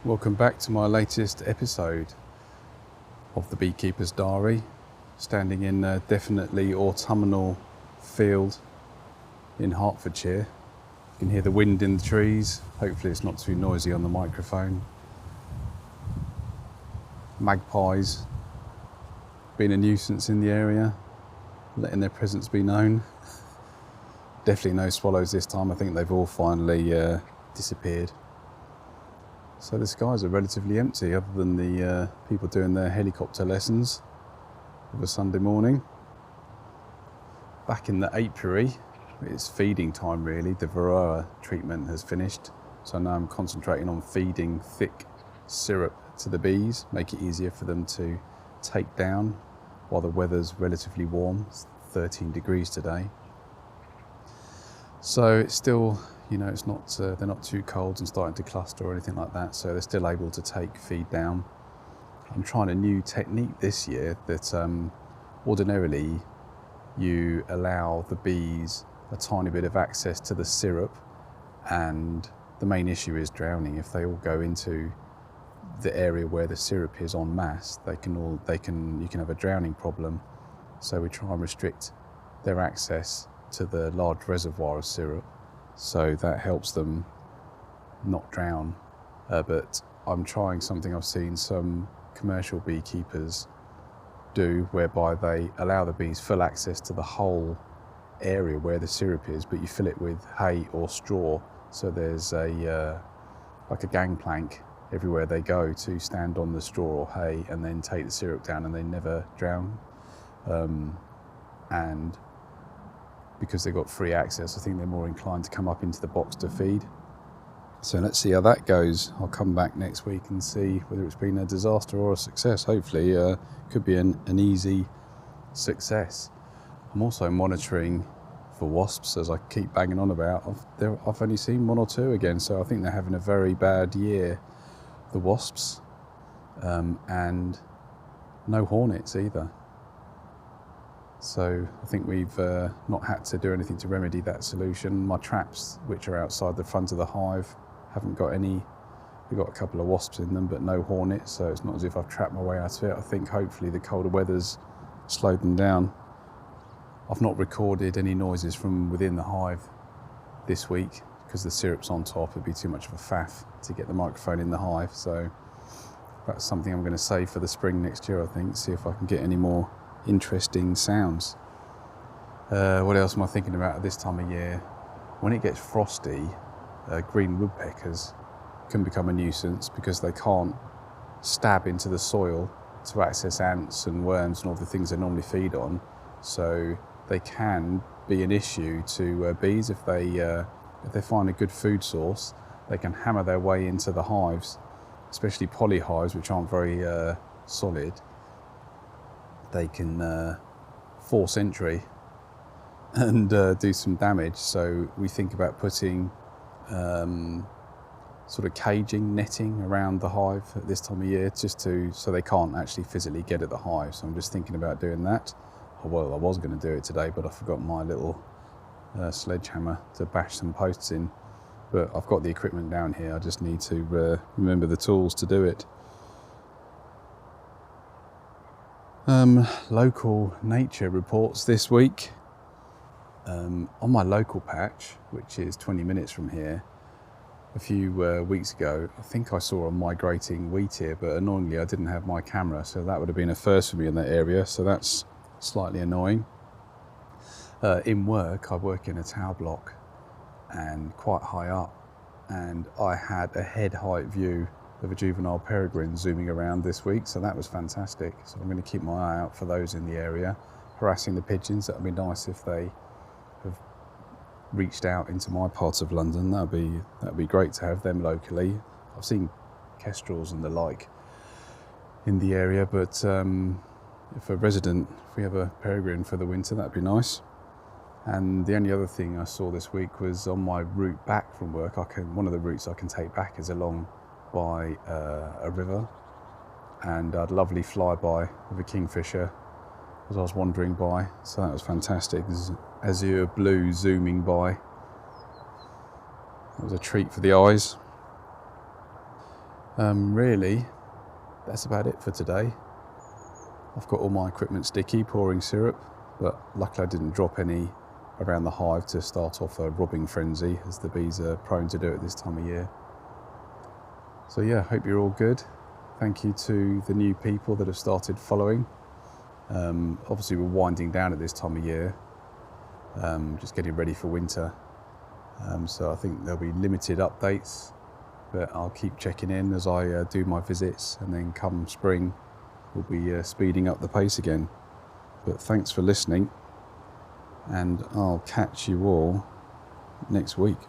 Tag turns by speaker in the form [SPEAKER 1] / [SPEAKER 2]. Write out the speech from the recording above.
[SPEAKER 1] Welcome back to my latest episode of the Beekeeper's Diary. Standing in a definitely autumnal field in Hertfordshire. You can hear the wind in the trees. Hopefully it's not too noisy on the microphone. Magpies being a nuisance in the area, letting their presence be known. Definitely no swallows this time. I think they've all finally disappeared. So the skies are relatively empty other than the people doing their helicopter lessons of a Sunday morning. Back in the apiary, it's feeding time really. The varroa treatment has finished. So now I'm concentrating on feeding thick syrup to the bees, make it easier for them to take down while the weather's relatively warm. It's 13 degrees today. So it's still, it's not they're not too cold and starting to cluster or anything like that, so they're still able to take feed down. I'm trying a new technique this year that ordinarily you allow the bees a tiny bit of access to the syrup, and the main issue is drowning. If they all go into the area where the syrup is en masse, you can have a drowning problem. So we try and restrict their access to the large reservoir of syrup, so that helps them not drown. But I'm trying something I've seen some commercial beekeepers do, whereby they allow the bees full access to the whole area where the syrup is, but you fill it with hay or straw, so there's like a gangplank everywhere they go to stand on the straw or hay and then take the syrup down, and they never drown. And because they've got free access, I think they're more inclined to come up into the box to feed. So let's see how that goes. I'll come back next week and see whether it's been a disaster or a success. Hopefully could be an easy success. I'm also monitoring for wasps, as I keep banging on about. I've only seen one or two again, so I think they're having a very bad year, the wasps, and no hornets either. So I think we've not had to do anything to remedy that solution. My traps, which are outside the front of the hive, haven't got any. We've got a couple of wasps in them, but no hornets, so it's not as if I've trapped my way out of it. I think hopefully the colder weather's slowed them down. I've not recorded any noises from within the hive this week because the syrup's on top. It'd be too much of a faff to get the microphone in the hive, so that's something I'm going to save for the spring next year, I think, see if I can get any more interesting sounds. What else am I thinking about at this time of year? When it gets frosty, green woodpeckers can become a nuisance because they can't stab into the soil to access ants and worms and all the things they normally feed on. So they can be an issue to bees. If they find a good food source, they can hammer their way into the hives, especially poly hives, which aren't very solid. They can force entry and do some damage. So we think about putting sort of caging, netting around the hive at this time of year, so they can't actually physically get at the hive. So I'm just thinking about doing that. Well, I was going to do it today, but I forgot my little sledgehammer to bash some posts in. But I've got the equipment down here. I just need to remember the tools to do it. Local nature reports this week. On my local patch, which is 20 minutes from here, a few weeks ago, I think I saw a migrating wheatear, but annoyingly I didn't have my camera, so that would have been a first for me in that area, so that's slightly annoying. In work, I work in a tower block and quite high up, and I had a head height view of a juvenile peregrine zooming around this week, so that was fantastic. So I'm going to keep my eye out for those in the area. Harassing the pigeons, that would be nice if they have reached out into my part of London. That'd be great to have them locally. I've seen kestrels and the like in the area, but if we have a peregrine for the winter, that'd be nice. And the only other thing I saw this week was on my route back from work. One of the routes I can take back is along by a river, and I had a lovely flyby of a kingfisher as I was wandering by, so that was fantastic. There's azure blue zooming by. It was a treat for the eyes. Really, that's about it for today. I've got all my equipment sticky, pouring syrup, but luckily I didn't drop any around the hive to start off a robbing frenzy, as the bees are prone to do at this time of year. So yeah, hope you're all good. Thank you to the new people that have started following. Obviously we're winding down at this time of year, just getting ready for winter. So I think there'll be limited updates, but I'll keep checking in as I do my visits, and then come spring we'll be speeding up the pace again. But thanks for listening, and I'll catch you all next week.